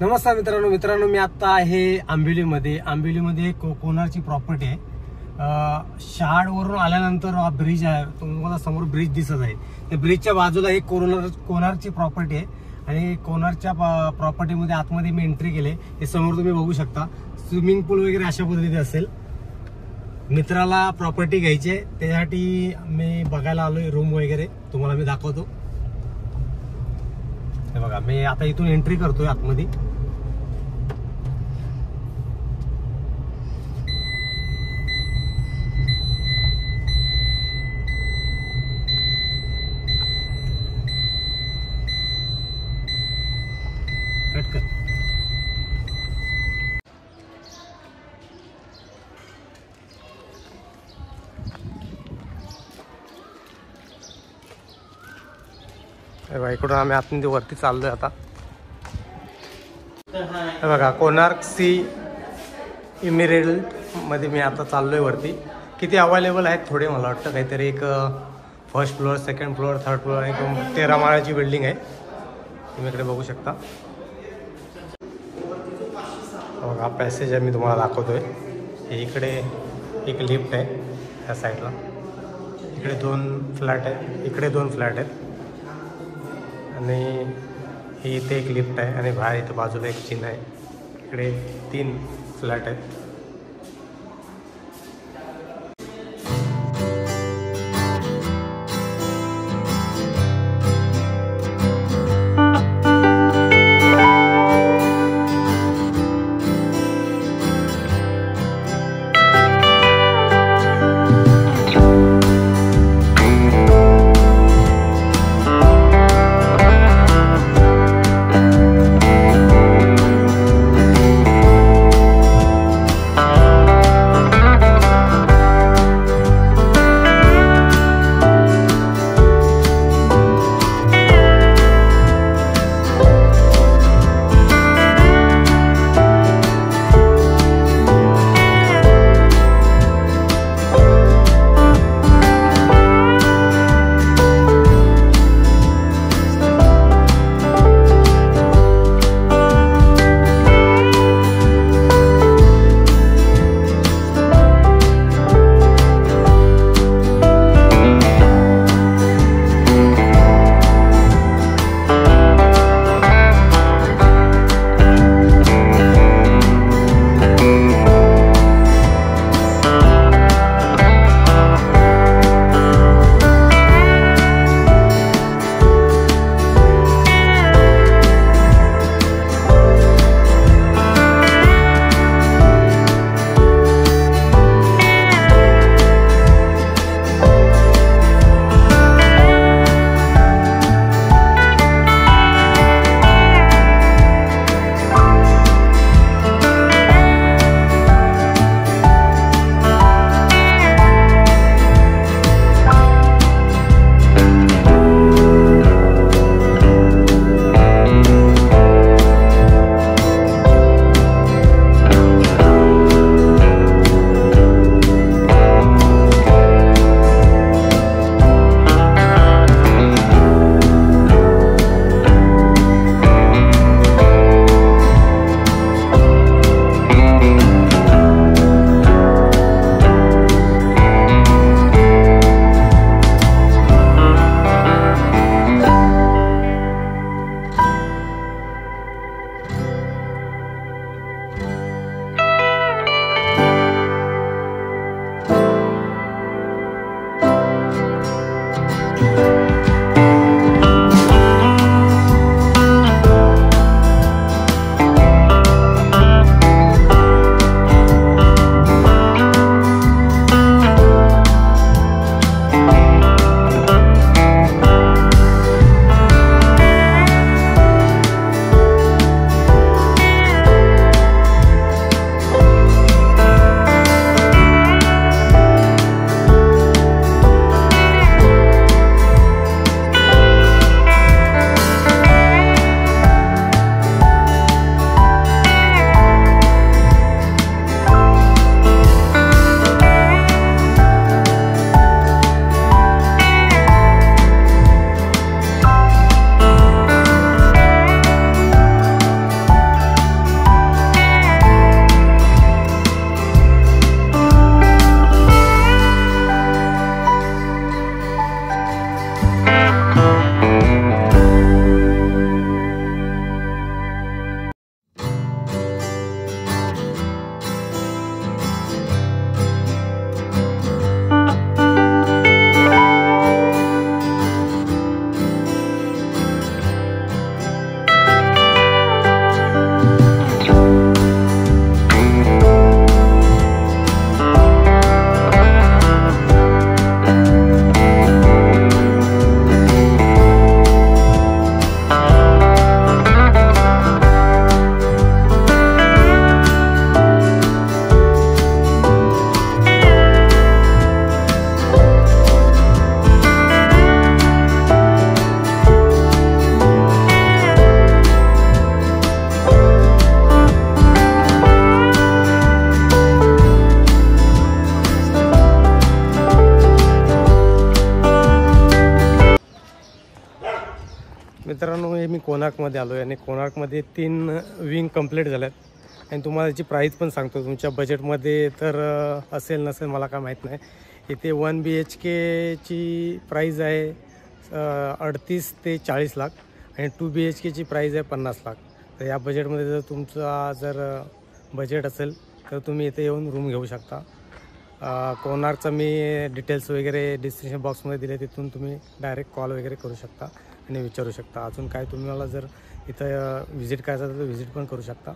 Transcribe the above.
नमस्कार मित्रांनो मी आता आहे आंबिवलीमध्ये कोणारची प्रॉपर्टी आहे। शहाडवरून आल्यानंतर हा ब्रिज आहे, तुम्हाला समोर ब्रिज दिसत आहे। त्या ब्रिजच्या बाजूला एक कोणारची प्रॉपर्टी आहे आणि कोणारच्या प्रॉपर्टीमध्ये आतमध्ये मी एंट्री केले। हे समोर तुम्ही बघू शकता, स्विमिंग पूल वगैरे अशा पद्धतीने असेल। मित्राला प्रॉपर्टी घ्यायची आहे, त्यासाठी मी बघायला आलोय रूम वगैरे, तुम्हाला मी दाखवतो। हे बघा, मी आता इथून एंट्री करतोय आतमध्ये। कट कर। इकडून आम्ही आतमध्ये वरती चाललोय आता। हे बघा, कोणार्क सी इमिरेट मध्ये मी आता चाललोय वरती। किती अवेलेबल आहेत थोडे, मला वाटतं काहीतरी एक first floor, second floor, third floor, एक 13 माळ्याची बिल्डिंग आहे। तुम्ही इकडे बघू शकता। बघा, पॅसेज आहे, मी तुम्हाला दाखवतोय। हे इकडे एक लिफ्ट आहे त्या साईडला, इकडे 2 फ्लॅट आहेत, इकडे 2 फ्लॅट आहेत आणि ही इथे एक लिफ्ट आहे आणि बाहेर इथं बाजूला एक चिन्ह आहे। इकडे 3 फ्लॅट आहेत। मित्रांनो, हे मी कोणार्कमध्ये आलो आहे आणि कोणार्कमध्ये 3 विंग कंप्लीट झाल्यात आणि तुम्हाला याची प्राईस पण सांगतो. तुमच्या बजेटमध्ये तर असेल नसेल मला काय माहीत नाही. इथे 1 BHKची प्राईज आहे 38 ते 40 लाख आणि 2 BHKची प्राईज आहे 50 लाख. तर या बजेटमध्ये जर तुमचा बजेट असेल तर तुम्ही इथे येऊन रूम घेऊ शकता. कोणार्कचा मी डिटेल्स वगैरे डिस्क्रिप्शन बॉक्समध्ये दिले, तिथून तुम्ही डायरेक्ट कॉल वगैरे करू शकता आणि विचारू शकता. अजून काय तुम्हाला जर इथं व्हिजिट करायचं तर व्हिजिट पण करू शकता.